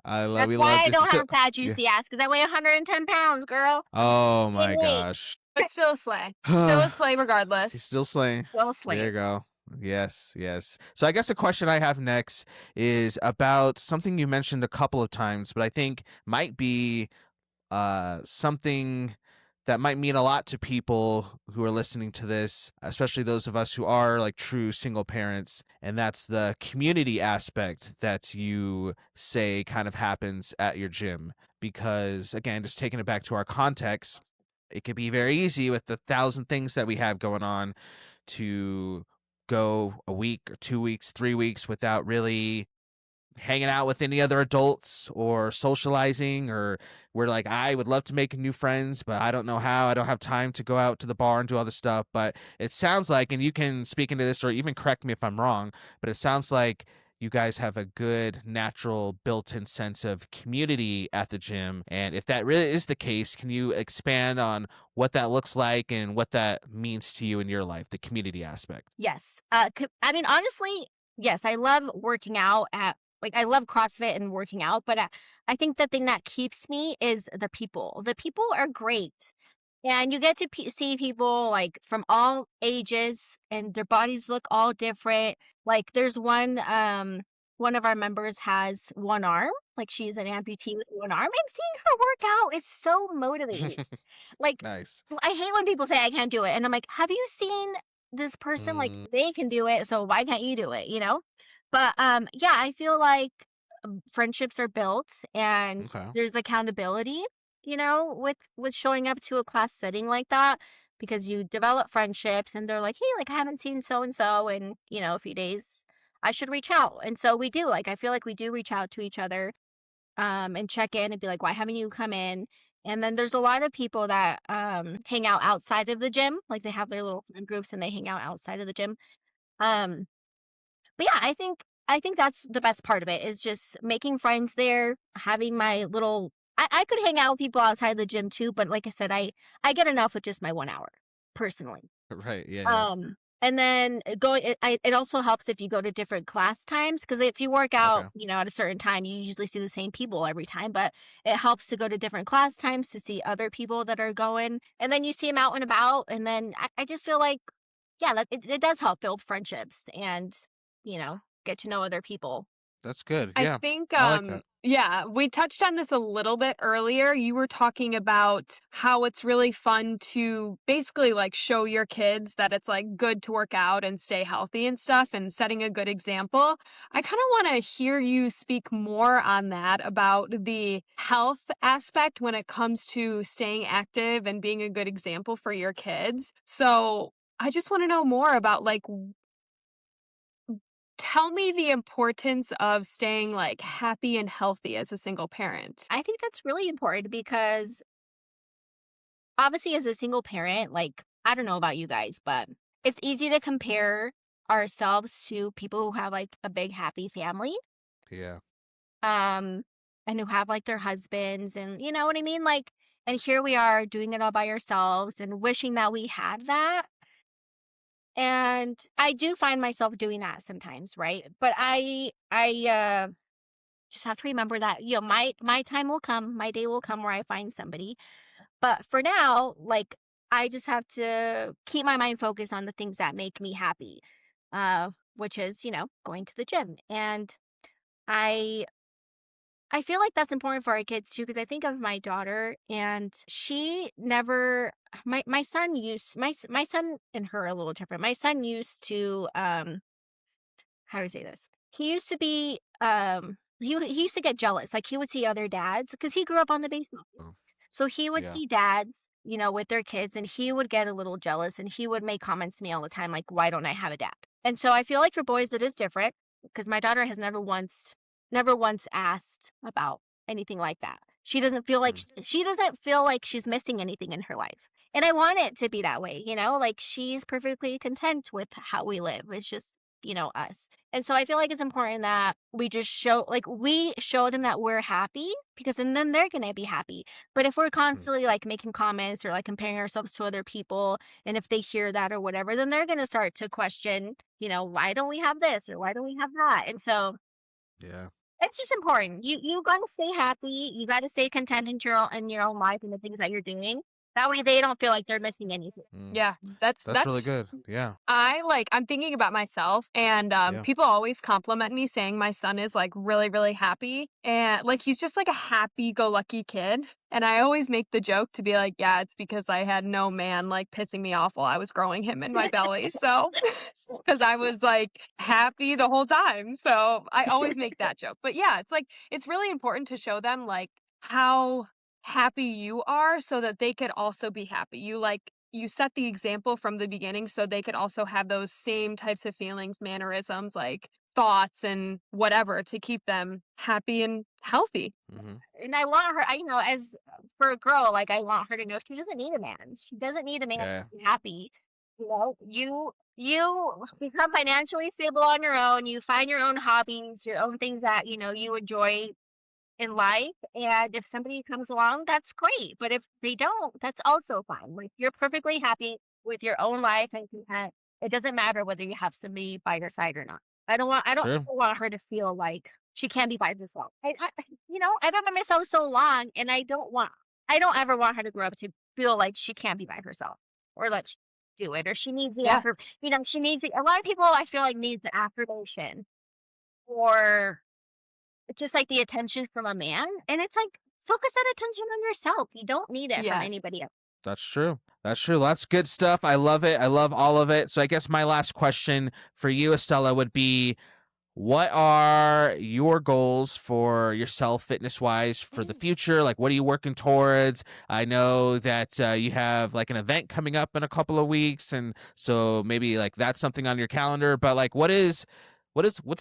[SPEAKER 1] We
[SPEAKER 3] That's why
[SPEAKER 1] love
[SPEAKER 3] I
[SPEAKER 1] this.
[SPEAKER 3] don't
[SPEAKER 1] So,
[SPEAKER 3] have fat
[SPEAKER 1] yeah.
[SPEAKER 3] juicy ass, because I weigh 110 pounds, girl.
[SPEAKER 1] Oh my
[SPEAKER 3] Wait.
[SPEAKER 1] gosh.
[SPEAKER 2] But still a slay. Still a slay regardless.
[SPEAKER 1] She's still slaying.
[SPEAKER 3] Still
[SPEAKER 1] There you
[SPEAKER 3] slave.
[SPEAKER 1] go. Yes, yes. So I guess a question I have next is about something you mentioned a couple of times, but I think might be something that might mean a lot to people who are listening to this, especially those of us who are like true single parents, and that's the community aspect that you say kind of happens at your gym. Because again, just taking it back to our context, it could be very easy with the thousand things that we have going on to go a week or 2 weeks, 3 weeks without really hanging out with any other adults or socializing, or we're like, I would love to make new friends, but I don't know how. I don't have time to go out to the bar and do all this stuff. But it sounds like, and you can speak into this or even correct me if I'm wrong, but it sounds like you guys have a good natural built-in sense of community at the gym. And if that really is the case, can you expand on what that looks like and what that means to you in your life, the community aspect?
[SPEAKER 3] Yes. I mean, honestly, yes, I love working out at like I love CrossFit and working out, but I think the thing that keeps me is the people. The people are great. And you get to see people like from all ages and their bodies look all different. Like there's one of our members has one arm, like she's an amputee with one arm, and seeing her work out is so motivating. Like,
[SPEAKER 1] Nice.
[SPEAKER 3] I hate when people say I can't do it, and I'm like, "Have you seen this person? Like,
[SPEAKER 1] Mm,
[SPEAKER 3] they can do it, so why can't you do it?" You know? But, yeah, I feel like, friendships are built and
[SPEAKER 1] okay.
[SPEAKER 3] there's accountability, with showing up to a class setting like that because you develop friendships and they're like, "Hey, like, I haven't seen so and so in, a few days. I should reach out." And so we do, like, I feel like we do reach out to each other and check in and be like, why haven't you come in? And then there's a lot of people that hang out outside of the gym. Like they have their little friend groups and they hang out outside of the gym. Um, but yeah, I think that's the best part of it is just making friends there, having my little I could hang out with people outside the gym too, but like I said, I get enough with just my 1 hour personally.
[SPEAKER 1] Right. Yeah. Yeah.
[SPEAKER 3] And then it also helps if you go to different class times because if you work out,
[SPEAKER 1] Okay.
[SPEAKER 3] at a certain time, you usually see the same people every time, but it helps to go to different class times to see other people that are going, and then you see them out and about, and then I just feel like, yeah, that it does help build friendships and, get to know other people.
[SPEAKER 1] That's good.
[SPEAKER 2] I
[SPEAKER 1] Yeah.
[SPEAKER 2] think,
[SPEAKER 1] I like that.
[SPEAKER 2] yeah, we touched on this a little bit earlier. You were talking about how it's really fun to basically like show your kids that it's like good to work out and stay healthy and stuff and setting a good example. I kind of want to hear you speak more on that about the health aspect when it comes to staying active and being a good example for your kids. So I just want to know more about like tell me the importance of staying, like, happy and healthy as a single parent.
[SPEAKER 3] I think that's really important because obviously as a single parent, like, I don't know about you guys, but it's easy to compare ourselves to people who have like a big happy family.
[SPEAKER 1] Yeah.
[SPEAKER 3] Um, and who have like their husbands and you know what I mean? Like, and here we are doing it all by ourselves and wishing that we had that. And I do find myself doing that sometimes, right? But I just have to remember that, my time will come, my day will come where I find somebody. But for now, like, I just have to keep my mind focused on the things that make me happy, which is, going to the gym. And I I feel like that's important for our kids too, because I think of my daughter and she never my son used my son and her are a little different. My son used to how do I say this? He used to be he used to get jealous. Like he would see other dads because he grew up on the baseball field.
[SPEAKER 1] Oh,
[SPEAKER 3] So he would
[SPEAKER 1] yeah.
[SPEAKER 3] see dads, with their kids and he would get a little jealous and he would make comments to me all the time like, "Why don't I have a dad?" And so I feel like for boys it is different because my daughter has never once asked about anything like that.
[SPEAKER 1] Mm,
[SPEAKER 3] She doesn't feel like she's missing anything in her life. And I want it to be that way, like she's perfectly content with how we live. It's just, us. And so I feel like it's important that we show them that we're happy because then they're going to be happy. But if we're
[SPEAKER 1] mm,
[SPEAKER 3] constantly like making comments or like comparing ourselves to other people, and if they hear that or whatever, then they're going to start to question, why don't we have this or why don't we have that? And so
[SPEAKER 1] yeah.
[SPEAKER 3] it's just important. You gotta stay happy. You gotta stay content in your own life and the things that you're doing. That way they don't feel like they're missing anything.
[SPEAKER 2] Yeah,
[SPEAKER 1] That's really good. Yeah.
[SPEAKER 2] I'm thinking about myself, and
[SPEAKER 1] Yeah.
[SPEAKER 2] people always compliment me saying my son is like really, really happy, and like he's just like a happy-go-lucky kid. And I always make the joke to be like, yeah, it's because I had no man like pissing me off while I was growing him in my belly. So, because I was like happy the whole time. So I always make that joke. But yeah, it's like, it's really important to show them like how happy you are so that they could also be happy. You set the example from the beginning so they could also have those same types of feelings, mannerisms, like thoughts and whatever to keep them happy and healthy.
[SPEAKER 1] Mm-hmm.
[SPEAKER 3] And I want her, as for a girl, like I want her to know she doesn't need a man. She doesn't need a man
[SPEAKER 1] Yeah.
[SPEAKER 3] to be happy. You become financially stable on your own. You find your own hobbies, your own things that you enjoy in life. And if somebody comes along, that's great. But if they don't, that's also fine. Like you're perfectly happy with your own life and content. It doesn't matter whether you have somebody by your side or not. I don't
[SPEAKER 1] Sure.
[SPEAKER 3] ever want her to feel like she can't be by herself. I've been by myself so long, and I don't ever want her to grow up to feel like she can't be by herself or like she do it or she needs the
[SPEAKER 2] Yeah.
[SPEAKER 3] effort. She needs a lot of people. I feel like needs the affirmation or just like the attention from a man. And it's like focus that attention on yourself. You don't need it from
[SPEAKER 2] Yes.
[SPEAKER 3] anybody else.
[SPEAKER 1] That's true. That's true. That's good stuff. I love it. I love all of it. So I guess my last question for you, Estela, would be, what are your goals for yourself fitness wise for the future? Like, what are you working towards? I know that you have like an event coming up in a couple of weeks. And so maybe like that's something on your calendar, but like, what's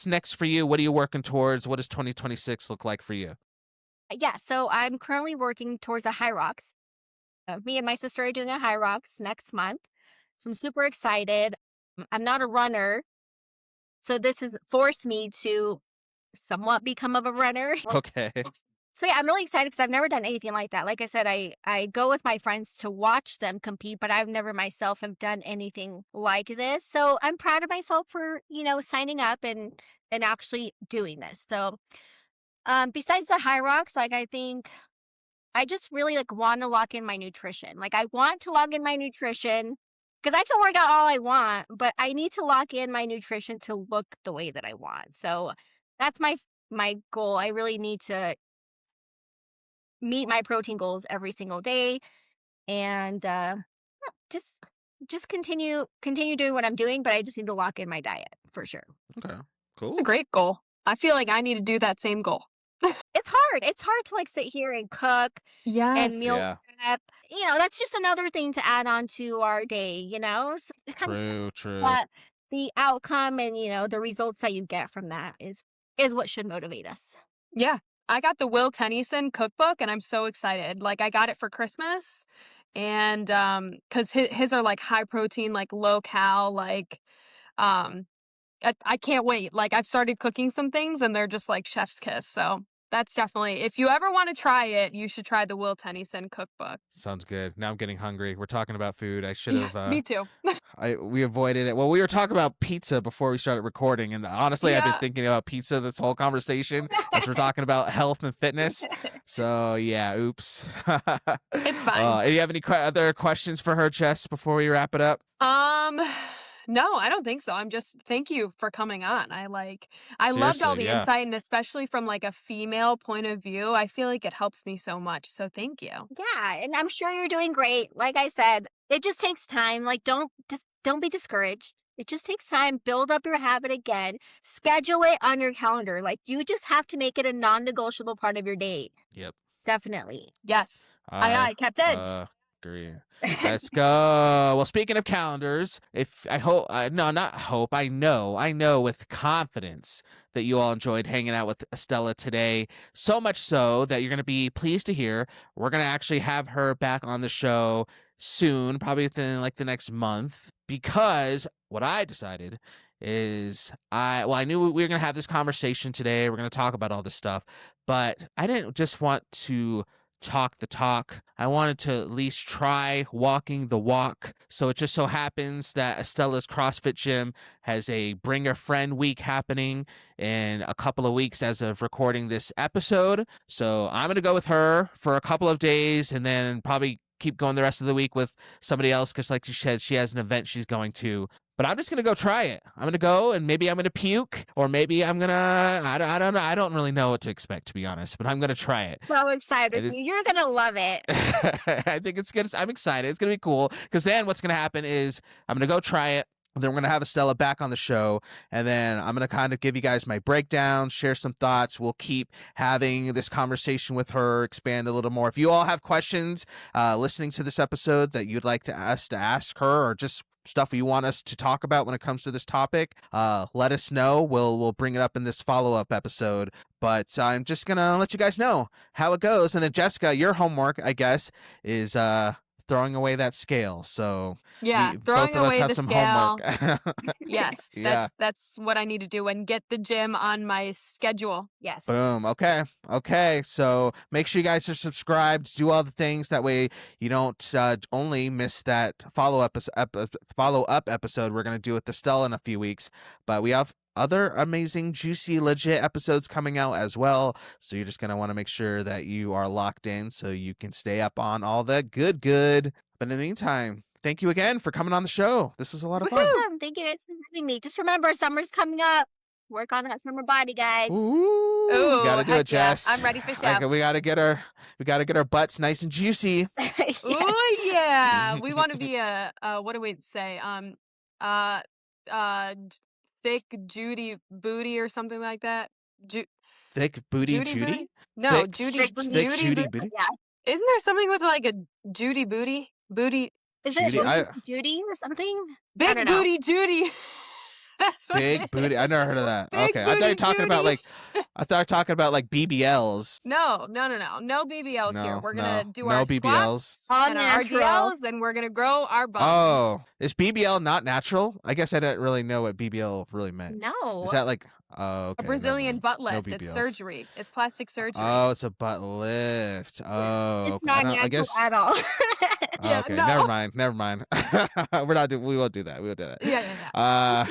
[SPEAKER 1] next for you? What are you working towards? What does 2026 look like for you?
[SPEAKER 3] Yeah, so I'm currently working towards a high rocks. Me and my sister are doing a high rocks next month. So I'm super excited. I'm not a runner, so this has forced me to somewhat become of a runner.
[SPEAKER 1] Okay.
[SPEAKER 3] So yeah, I'm really excited because I've never done anything like that. Like I said, I go with my friends to watch them compete, but I've never myself have done anything like this. So I'm proud of myself for, signing up and actually doing this. So besides the high rocks, like I think I just really like want to lock in my nutrition. Like I want to log in my nutrition because I can work out all I want, but I need to lock in my nutrition to look the way that I want. So that's my goal. I really need to meet my protein goals every single day and just continue doing what I'm doing, but I just need to lock in my diet for sure.
[SPEAKER 1] Okay.
[SPEAKER 2] A
[SPEAKER 1] Cool.
[SPEAKER 2] great goal. I feel like I need to do that same goal.
[SPEAKER 3] It's hard. It's hard to like sit here and cook
[SPEAKER 2] Yes.
[SPEAKER 3] and meal
[SPEAKER 1] Yeah.
[SPEAKER 3] prep. That's just another thing to add on to our day. So it kind of
[SPEAKER 1] True. True.
[SPEAKER 3] but the outcome and the results that you get from that is what should motivate us.
[SPEAKER 2] Yeah. I got the Will Tennyson cookbook and I'm so excited. Like I got it for Christmas and cuz his are like high protein, like low cal, like um I can't wait. Like I've started cooking some things and they're just like chef's kiss. So that's definitely, if you ever want to try it, you should try the Will Tennyson cookbook.
[SPEAKER 1] Sounds good. Now I'm getting hungry. We're talking about food. I should
[SPEAKER 2] Yeah,
[SPEAKER 1] have
[SPEAKER 2] me too.
[SPEAKER 1] we avoided it. Well, we were talking about pizza before we started recording, and honestly, I've been
[SPEAKER 2] Yeah.
[SPEAKER 1] thinking about pizza this whole conversation as we're talking about health and fitness. So yeah, oops.
[SPEAKER 2] It's fine.
[SPEAKER 1] Do you have any other questions for her, Jess, before we wrap it up?
[SPEAKER 2] No, I don't think so. I'm just thank you for coming on. I loved all
[SPEAKER 1] Seriously,
[SPEAKER 2] the
[SPEAKER 1] yeah.
[SPEAKER 2] insight and especially from like a female point of view. I feel like it helps me so much. So thank you.
[SPEAKER 3] Yeah, and I'm sure you're doing great. Like I said, it just takes time. Like don't be discouraged. It just takes time. Build up your habit again. Schedule it on your calendar. Like you just have to make it a non-negotiable part of your day.
[SPEAKER 1] Yep.
[SPEAKER 3] Definitely.
[SPEAKER 2] Yes. Aye, Captain.
[SPEAKER 1] Agree. Let's go. Well, speaking of calendars, if I hope, no, not hope, I know with confidence that you all enjoyed hanging out with Estela today. So much so that you're going to be pleased to hear we're going to actually have her back on the show soon, probably within like the next month, because what I decided is I knew we were going to have this conversation today. We're going to talk about all this stuff, but I didn't just want to talk the talk. I wanted to at least try walking the walk. So it just so happens that Estela's CrossFit gym has a Bring a Friend week happening in a couple of weeks as of recording this episode. So I'm going to go with her for a couple of days and then probably keep going the rest of the week with somebody else because, like she said, she has an event she's going to. But I'm just gonna go try it. I'm gonna go, and maybe I'm gonna puke, or maybe I'm gonna. I don't know. I don't really know what to expect, to be honest. But I'm gonna try it.
[SPEAKER 3] So excited. You're gonna love it.
[SPEAKER 1] I think it's good. I'm excited. It's gonna be cool because then what's gonna happen is I'm gonna go try it. Then we're going to have Estela back on the show, and then I'm going to kind of give you guys my breakdown, share some thoughts. We'll keep having this conversation with her, expand a little more. If you all have questions listening to this episode that you'd like us to ask her, or just stuff you want us to talk about when it comes to this topic, let us know. We'll bring it up in this follow-up episode. But I'm just going to let you guys know how it goes. And then, Jessica, your homework, I guess, is throwing away that scale. So
[SPEAKER 2] yeah,
[SPEAKER 1] both of us have some homework.
[SPEAKER 2] Yes, that's what I need to do and get the gym on my schedule.
[SPEAKER 3] Yes.
[SPEAKER 1] Boom. Okay. So make sure you guys are subscribed. Do all the things that way you don't only miss that follow-up episode we're gonna do with Estela in a few weeks. But we have other amazing, juicy, legit episodes coming out as well. So you're just going to want to make sure that you are locked in so you can stay up on all the good. But in the meantime, thank you again for coming on the show. This was a lot of fun.
[SPEAKER 3] Thank you guys for having me. Just remember, summer's coming up. Work on that summer body, guys.
[SPEAKER 1] Ooh, we gotta do it, Jess.
[SPEAKER 2] Yeah. I'm ready for show.
[SPEAKER 1] We gotta get our butts nice and juicy.
[SPEAKER 3] Yes.
[SPEAKER 2] Oh yeah, we want to be a what do we say? Thick Judy booty or something like that.
[SPEAKER 1] Thick booty Judy?
[SPEAKER 2] No,
[SPEAKER 1] thick,
[SPEAKER 2] Judy.
[SPEAKER 1] Thick Judy booty?
[SPEAKER 3] Yeah.
[SPEAKER 2] Isn't there something with like a Judy booty? Booty.
[SPEAKER 3] Is
[SPEAKER 1] Judy,
[SPEAKER 3] it Judy or something?
[SPEAKER 2] Big booty Judy. That's what
[SPEAKER 1] big booty. I never heard of that.
[SPEAKER 2] Big
[SPEAKER 1] Okay, I thought you were talking about like BBLs.
[SPEAKER 2] No BBLs here. We're gonna do
[SPEAKER 1] no
[SPEAKER 2] our
[SPEAKER 1] BBLs.
[SPEAKER 2] squats and our RDLs, and we're gonna grow our bones.
[SPEAKER 1] Oh, is BBL not natural? I guess I didn't really know what BBL really meant.
[SPEAKER 3] No.
[SPEAKER 1] Is that like okay,
[SPEAKER 2] a Brazilian butt lift?
[SPEAKER 1] No
[SPEAKER 2] It's surgery. It's plastic surgery.
[SPEAKER 1] Oh, it's a butt lift. Oh,
[SPEAKER 3] it's not natural at all.
[SPEAKER 2] Yeah,
[SPEAKER 1] okay,
[SPEAKER 2] no.
[SPEAKER 1] never mind. We won't do that.
[SPEAKER 2] Yeah.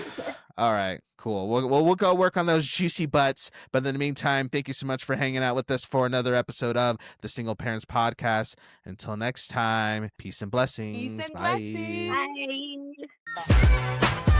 [SPEAKER 1] All right, cool. We'll go work on those juicy butts. But in the meantime, thank you so much for hanging out with us for another episode of the Single Parents Podcast. Until next time, peace and blessings.
[SPEAKER 2] Peace and blessings.
[SPEAKER 3] Bye.